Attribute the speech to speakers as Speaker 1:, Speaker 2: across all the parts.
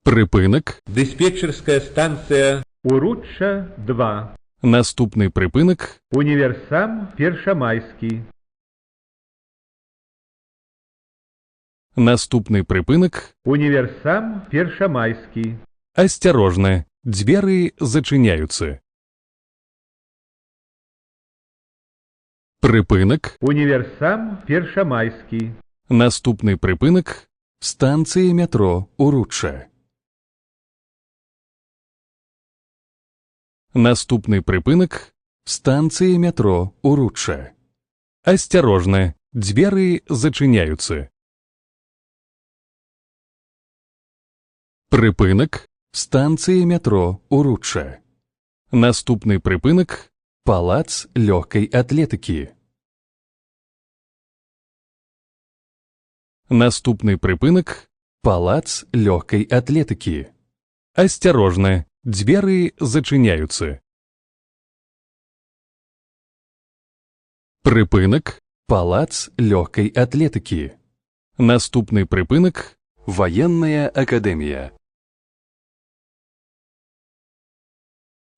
Speaker 1: Припинок.
Speaker 2: Диспетчерская станция Уручча 2.
Speaker 1: Наступний припинок.
Speaker 2: Универсам Першамайский.
Speaker 1: Наступний припинок.
Speaker 2: Универсам Першамайский.
Speaker 1: Осторожно, двери зачиняються. Припинок.
Speaker 2: Универсам Першамайский.
Speaker 1: Наступний припинок. Станція метро Уручча. Наступний припинок. Станція метро Уручча. Осторожно, двери зачиняються. Припинок. Станція метро Уручча. Наступний припинок. Палац легкої атлетики. Наступний припинок. Палац легкої атлетики. Осторожно, двери зачиняються. Припинок. Палац легкої атлетики. Наступний припинок. Воєнна академія.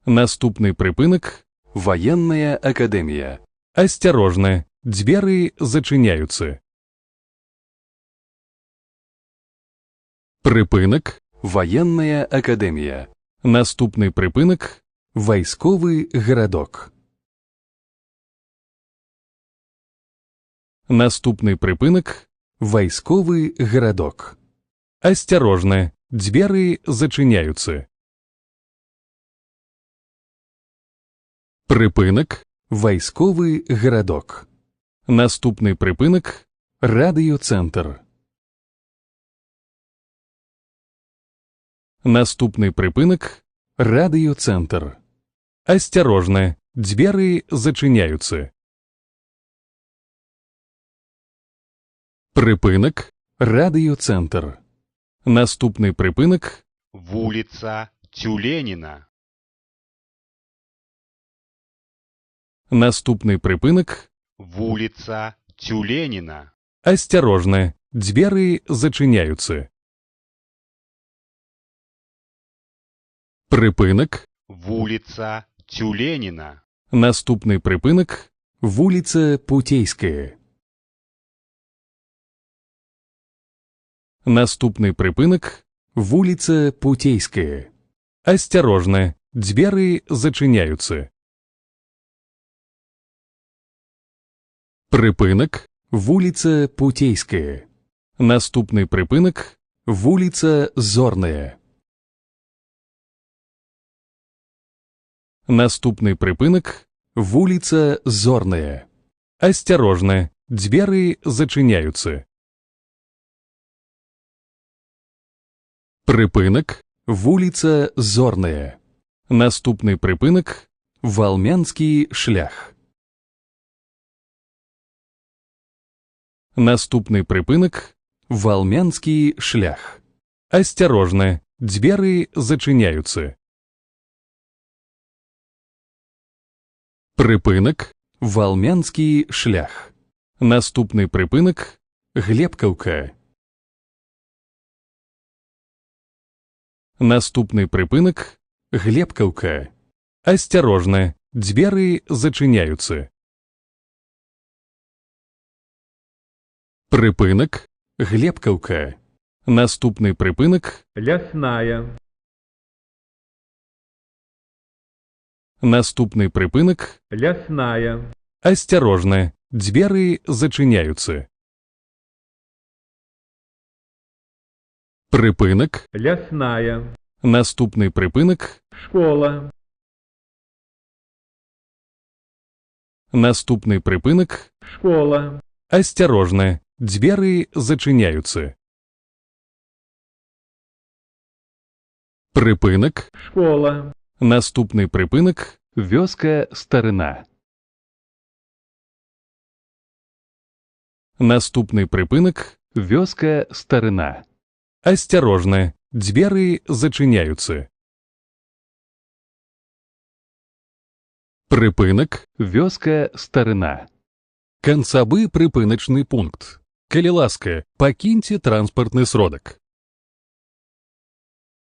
Speaker 1: Наступний припинок. Воєнна академія. Осторожно, двери зачиняються. Припинок. Воєнна академія. Наступний припинок. Військовий городок. Наступний припинок. Військовий городок. Осторожно, двери зачиняються. Припинок. Військовий городок. Наступний припинок. Радіоцентр. Наступний припинок. Радіоцентр. Осторожно, двери зачиняються. Припинок. Радіоцентр. Наступний припинок.
Speaker 3: Вулиця Тюленіна.
Speaker 1: Наступний припинок.
Speaker 3: Вулиця Тюленіна.
Speaker 1: Осторожно, двери зачиняються. Припинок.
Speaker 3: Вулиця Тюленіна.
Speaker 1: Наступний припинок. Вулиця Путейська. Наступний припинок. Вулиця Путейська. Осторожно, двери зачиняються. Припинок. Вулиця Путейська. Наступний припинок. Вулиця Зорная. Наступний припинок. Вулиця Зорная. Осторожно, двери зачиняються. Припинок. Вулиця Зорная. Наступний припинок. Волмянський шлях. Наступний припинок. Волмянський шлях. Осторожно, двери зачиняються. Припинок. Волмянський шлях. Наступний припинок. Глебковка. Наступний припинок. Глебковка. Осторожно, двери зачиняються. Припинок. Глебковка. Наступний припинок.
Speaker 2: Лясная.
Speaker 1: Наступний припинок.
Speaker 2: Лясная.
Speaker 1: Осторожно, двери зачиняються. Припинок.
Speaker 2: Лясная.
Speaker 1: Наступний припинок.
Speaker 2: Школа.
Speaker 1: Наступний припинок.
Speaker 2: Школа.
Speaker 1: Осторожно, двери зачиняються. Припинок.
Speaker 2: Школа.
Speaker 1: Наступний припинок. Вёска Старина. Наступний припинок. Вёска Старина. Осторожно, двери зачиняються. Припинок. Вёска Старина. Канцабы припиночный пункт. Калі ласка, пакіньце транспартны сродак.